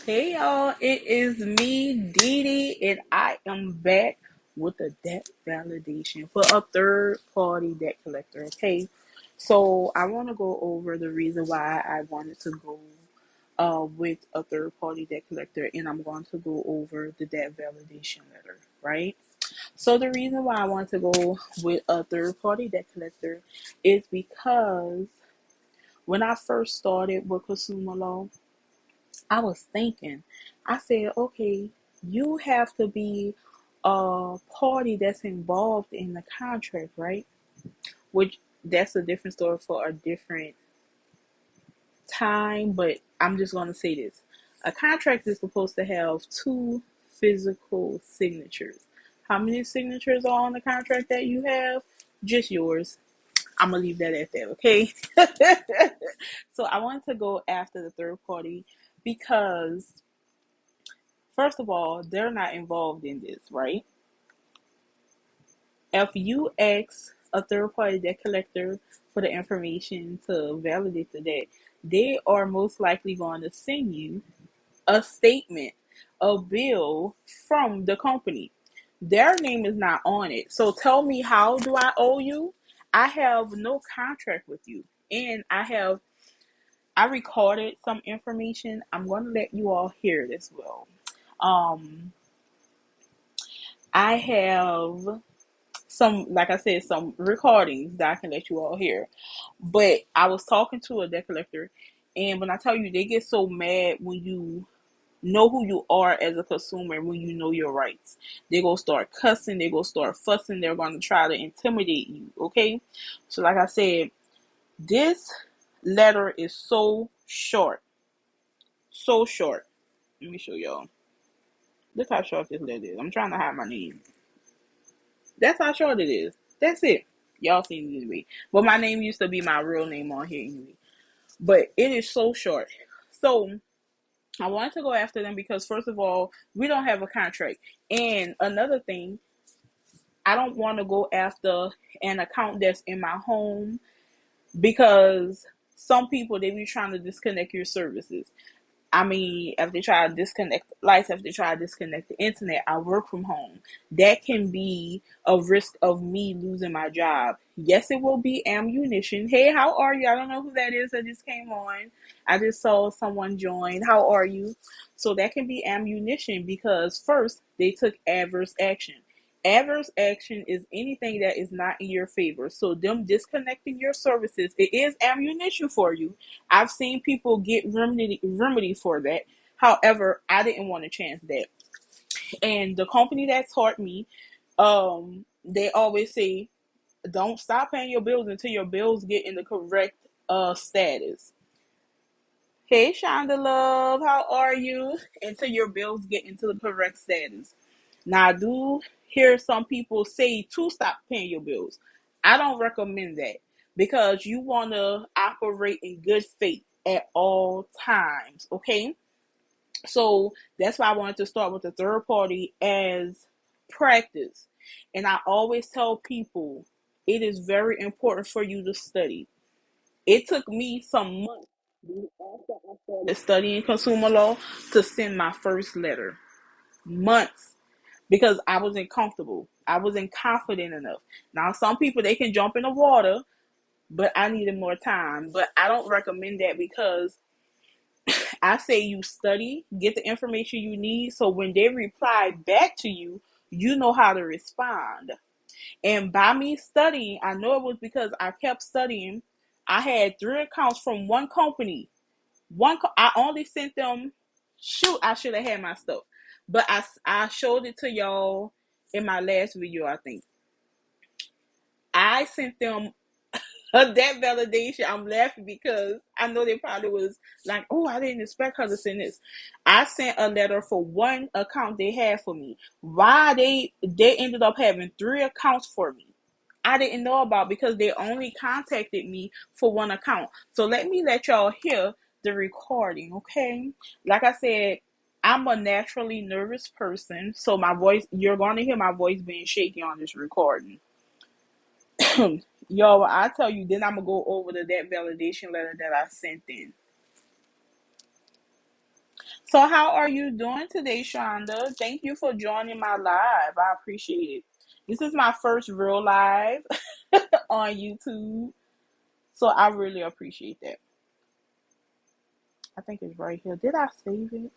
Hey y'all, it is me, Dee Dee, and I am back with a debt validation for a third party debt collector. Okay, so I want to go over the reason why I wanted to go with a third party debt collector, and I'm going to go over the debt validation letter, right? So the reason why I want to go with a third party debt collector is because when I first started with consumer law, I was thinking, I said, okay, you have to be a party that's involved in the contract, right? Which that's a different story for a different time, but I'm just going to say this. A contract is supposed to have two physical signatures. How many signatures are on the contract that you have? Just yours. I'm going to leave that at that, okay? So I wanted to go after the third party because first of all, they're not involved in this, right? If you ask a third party debt collector for the information to validate the debt, they are most likely going to send you a statement, a bill from the company. Their name is not on it. So tell me, how do I owe you? I have no contract with you. And I recorded some information. I'm going to let you all hear it as well. Um, I have some, like I said, some recordings that I can let you all hear. But I was talking to a debt collector, and when I tell you, they get so mad when you know who you are as a consumer and when you know your rights. They go start cussing, they go start fussing, they're going to try to intimidate you, okay? So like I said, this letter is so short. So short. Let me show y'all. Look how short this letter is. I'm trying to hide my name. That's how short it is. That's it. Y'all seen it anyway. But my name used to be my real name on here anyway. But it is so short. So I wanted to go after them because first of all, we don't have a contract. And another thing, I don't want to go after an account that's in my home because some people they be trying to disconnect your services. I mean, if they try to disconnect lights, if they try to disconnect the internet, I work from home. That can be a risk of me losing my job. Yes, it will be ammunition. Hey, how are you? I don't know who that is that just came on. I just saw someone join. How are you? So that can be ammunition because first, they took adverse action. Adverse action is anything that is not in your favor. So them disconnecting your services, it is ammunition for you. I've seen people get remedy for that. However, I didn't want to chance that. And the company that taught me, they always say, don't stop paying your bills until your bills get in the correct status. Hey Shonda Love, how are you? Until your bills get into the correct status. Now I do hear some people say to stop paying your bills. I don't recommend that because you want to operate in good faith at all times. Okay, so that's why I wanted to start with the third party as practice. And I always tell people it is very important for you to study. It took me some months after I started studying consumer law to send my first letter. Months because I wasn't comfortable. I wasn't confident enough. Now, some people they can jump in the water, but I needed more time. But I don't recommend that because I say you study, get the information you need, so when they reply back to you, you know how to respond. And by me studying, I know it was because I kept studying. I had three accounts from one company. I only sent them. Shoot, I should have had my stuff, but I showed it to y'all in my last video. I think I sent them that validation. I'm laughing because I know they probably was like, "Oh, I didn't expect her to send this." I sent a letter for one account they had for me. Why they ended up having three accounts for me? I didn't know about because they only contacted me for one account. So let y'all hear the recording, okay? Like I said, I'm a naturally nervous person, so my voice, you're going to hear my voice being shaky on this recording. Y'all, I tell you, then I'm going to go over to that validation letter that I sent in. So how are you doing today, Shonda? Thank you for joining my live. I appreciate it. This is my first real live on YouTube. So I really appreciate that. I think it's right here. Did I save it?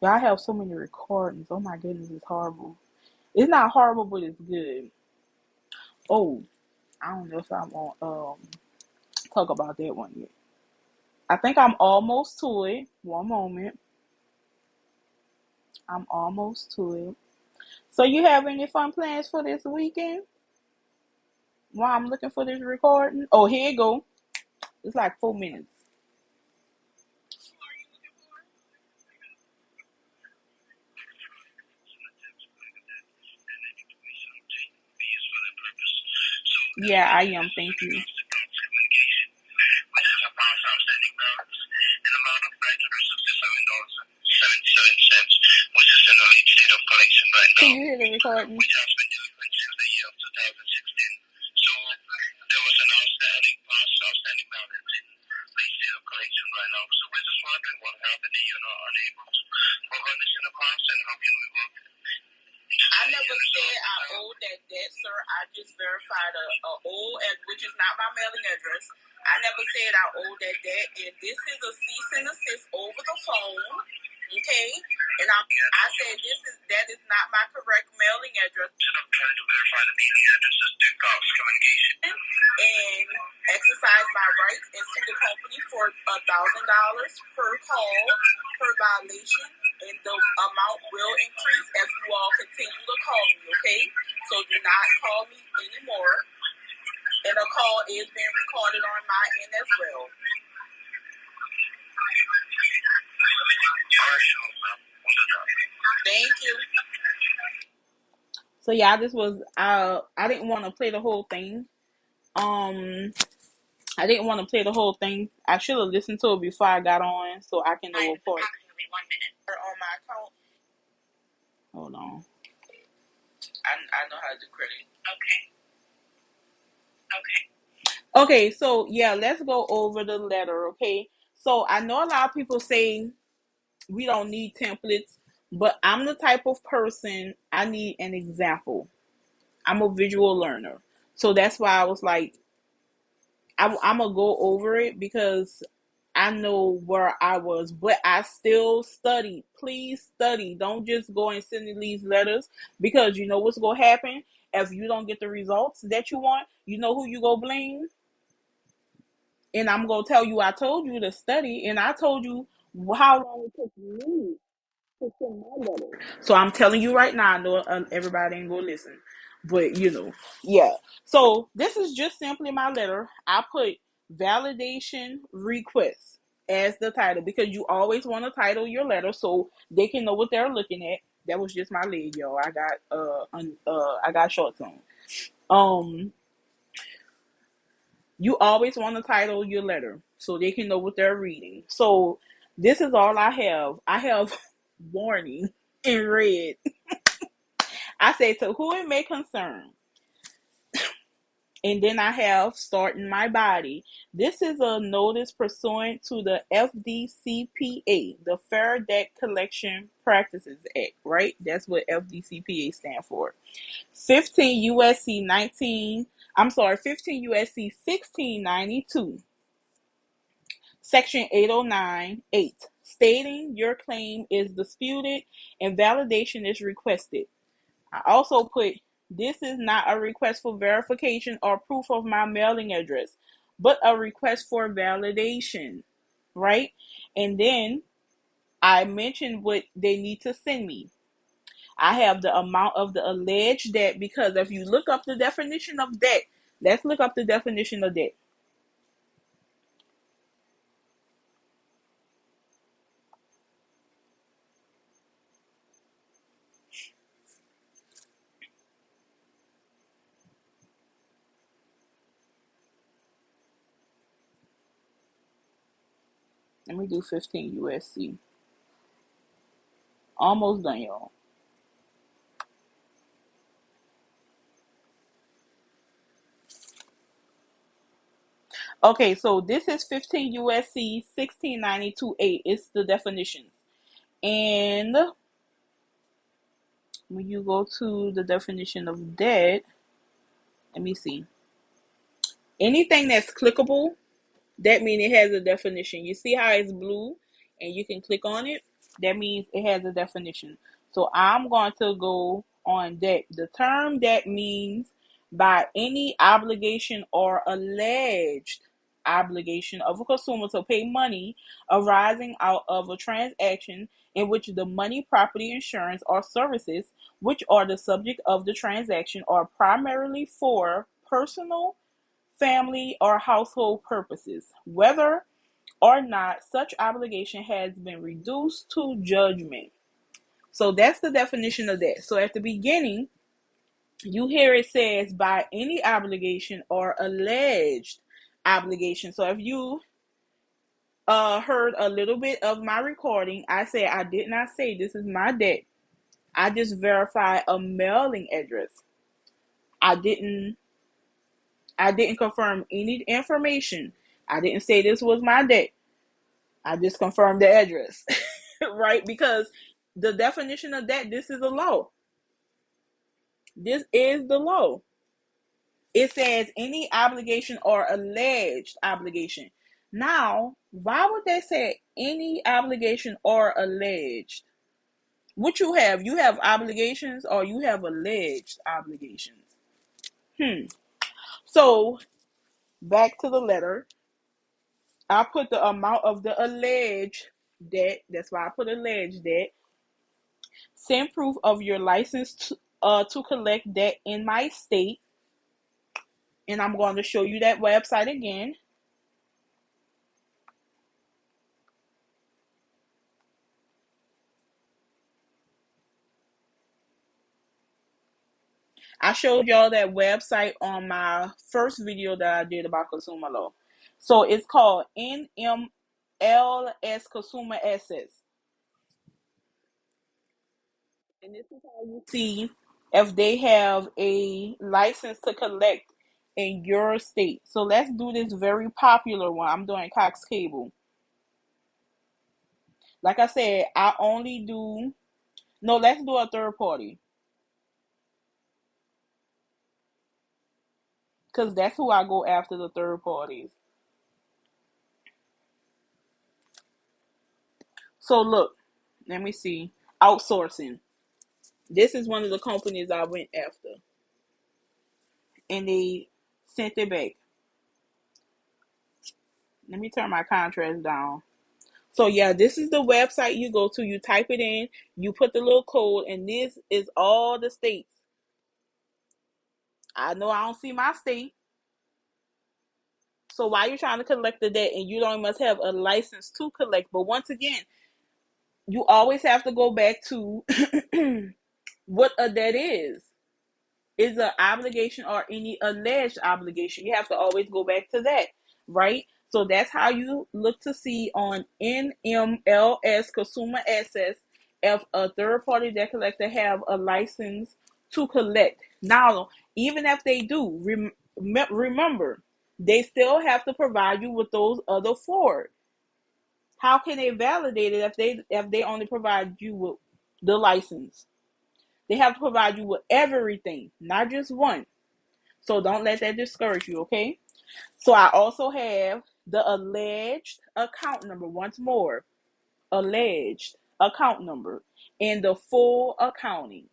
Yeah, I have so many recordings. Oh my goodness, it's horrible. It's not horrible, but it's good. Oh, I don't know if I want talk about that one yet. I think I'm almost to it. One moment. I'm almost to it. So you have any fun plans for this weekend? While I'm looking for this recording. Oh, here you go. It's like 4 minutes. Yeah, I am. Thank you. Can you hear the recording? I never said I owed that debt, sir. I just verified a old, which is not my mailing address. I never said I owed that debt, and this is a cease and desist over the phone. Okay, and I said that is not my correct mailing address. I'm trying to verify the mailing address is Duke's Communication, and exercise my rights and sue the company for $1,000 per call per violation, and the amount will increase as you all continue to call me. Okay, so do not call me anymore, and a call is being recorded on my end as well. Thank you. So yeah, this was I didn't want to play the whole thing. I didn't want to play the whole thing. I should have listened to it before I got on, so I can know what part. On my account. Hold on. I know how to do credit. Okay, so yeah, let's go over the letter, okay? So I know a lot of people say we don't need templates, but I'm the type of person I need an example. I'm a visual learner. So that's why I was like, I'm going to go over it because I know where I was, but I still studied. Please study. Don't just go and send these letters because you know what's going to happen if you don't get the results that you want. You know who you go blame? And I'm going to tell you, I told you to study, and I told you how long it took me to send my letter. So I'm telling you right now, I know everybody ain't going to listen, but yeah. So this is just simply my letter. I put validation request as the title because you always want to title your letter so they can know what they're looking at. That was just my leg, y'all. I got shorts on. You always want to title your letter so they can know what they're reading. So this is all I have. I have warning in red. I say to who it may concern. And then I have starting my body. This is a notice pursuant to the FDCPA, the Fair Debt Collection Practices Act, right? That's what FDCPA stands for. 15 USC 1692. Section 809(8), stating your claim is disputed and validation is requested. I also put, this is not a request for verification or proof of my mailing address, but a request for validation, right? And then I mentioned what they need to send me. I have the amount of the alleged debt because if you look up the definition of debt, let's look up the definition of debt. Let me do 15 USC. Almost done, y'all. Okay, so this is 15 USC 1692(8). It's the definition. And when you go to the definition of debt, let me see. Anything that's clickable, that means it has a definition. You see how it's blue and you can click on it? That means it has a definition. So I'm going to go on debt. The term debt means by any obligation or alleged obligation of a consumer to pay money arising out of a transaction in which the money, property, insurance, or services which are the subject of the transaction are primarily for personal, family, or household purposes, whether or not such obligation has been reduced to judgment. So that's the definition of that. So at the beginning, you hear it says by any obligation or alleged obligation. So if you heard a little bit of my recording, I said I did not say this is my debt. I just verified a mailing address. I didn't confirm any information. I didn't say this was my debt. I just confirmed the address, right? Because the definition of that, this is a law. This is the law. It says any obligation or alleged obligation. Now, why would they say any obligation or alleged? What you have? You have obligations or you have alleged obligations. So, back to the letter. I put the amount of the alleged debt. That's why I put alleged debt. Send proof of your license to collect debt in my state. And I'm going to show you that website again. I showed y'all that website on my first video that I did about consumer law. So it's called NMLS Consumer Assets. And this is how you see if they have a license to collect in your state. So let's do this very popular one. I'm doing Cox Cable. Like I said, I only do, no, let's do a third party. Because that's who I go after, the third parties. So look, let me see. Outsourcing. This is one of the companies I went after. And they sent it back. Let me turn my contrast down. So yeah, this is the website you go to. You type it in, you put the little code, and this is all the states. I know I don't see my state. So why are you trying to collect the debt and you don't must have a license to collect? But once again, you always have to go back to what a debt is an obligation or any alleged obligation. You have to always go back to that, right? So that's how you look to see on NMLS Consumer Assets if a third party debt collector have a license to collect. Now, even if they do, remember, they still have to provide you with those other four. How can they validate it if they only provide you with the license? They have to provide you with everything, not just one. So don't let that discourage you, okay? So I also have the alleged account number, once more, alleged account number, and the full accounting.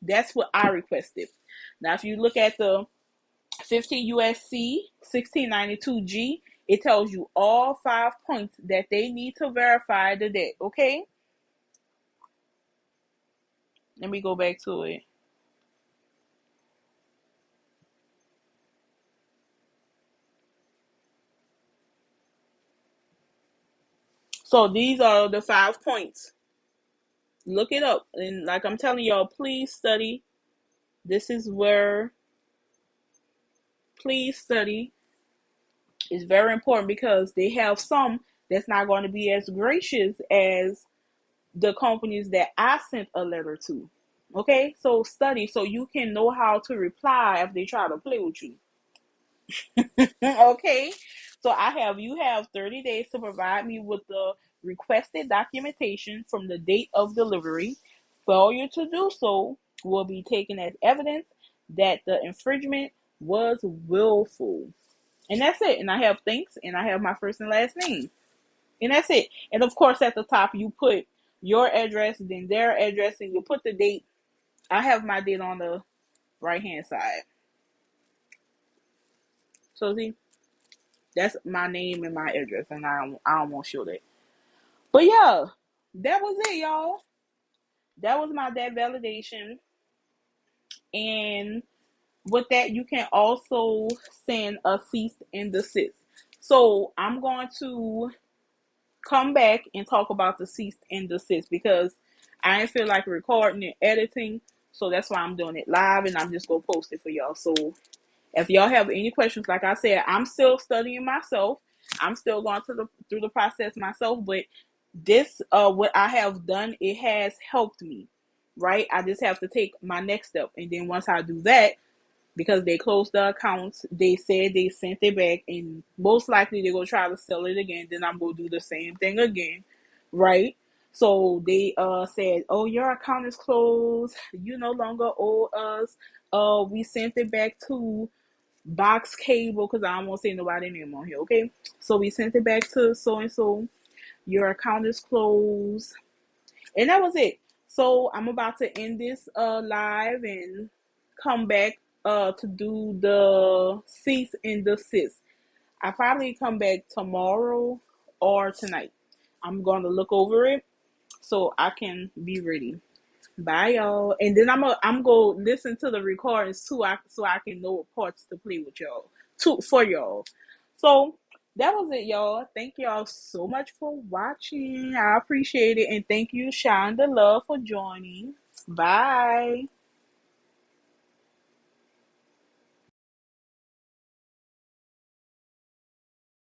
That's what I requested. Now, if you look at the 15 USC 1692G, it tells you all 5 points that they need to verify the debt, okay? Let me go back to it. So these are the 5 points. Look it up. And like I'm telling y'all, please study. This is where, please study. It's very important because they have some that's not going to be as gracious as the companies that I sent a letter to. Okay? So study so you can know how to reply if they try to play with you. Okay? So you have 30 days to provide me with the requested documentation from the date of delivery. Failure to do so will be taken as evidence that the infringement was willful. And that's it. And I have thanks, and I have my first and last name. And that's it. And of course, at the top, you put your address, then their address, and you put the date. I have my date on the right hand side. So see, that's my name and my address, and I don't want to show that. But yeah, that was it, y'all. That was my debt validation. And with that, you can also send a cease and desist. So I'm going to come back and talk about the cease and desist because I didn't feel like recording and editing. So that's why I'm doing it live, and I'm just going to post it for y'all. So if y'all have any questions, like I said, I'm still studying myself. I'm still going through the process myself, but this what I have done, it has helped me, right? I just have to take my next step, and then once I do that, because they closed the accounts, they said they sent it back, and most likely they're gonna try to sell it again. Then I'm gonna do the same thing again, right? So they said, oh, your account is closed, you no longer owe us. We sent it back to Box Cable, because I don't want to say nobody name on here, okay? So we sent it back to so and so. Your account is closed. And that was it. So I'm about to end this live and come back to do the cease and desist. I probably come back tomorrow or tonight. I'm going to look over it so I can be ready. Bye, y'all. And then I'm gonna listen to the recordings too, so I can know what parts to play with y'all, for y'all. So that was it, y'all. Thank y'all so much for watching. I appreciate it, and thank you, Shonda Love, for joining. Bye.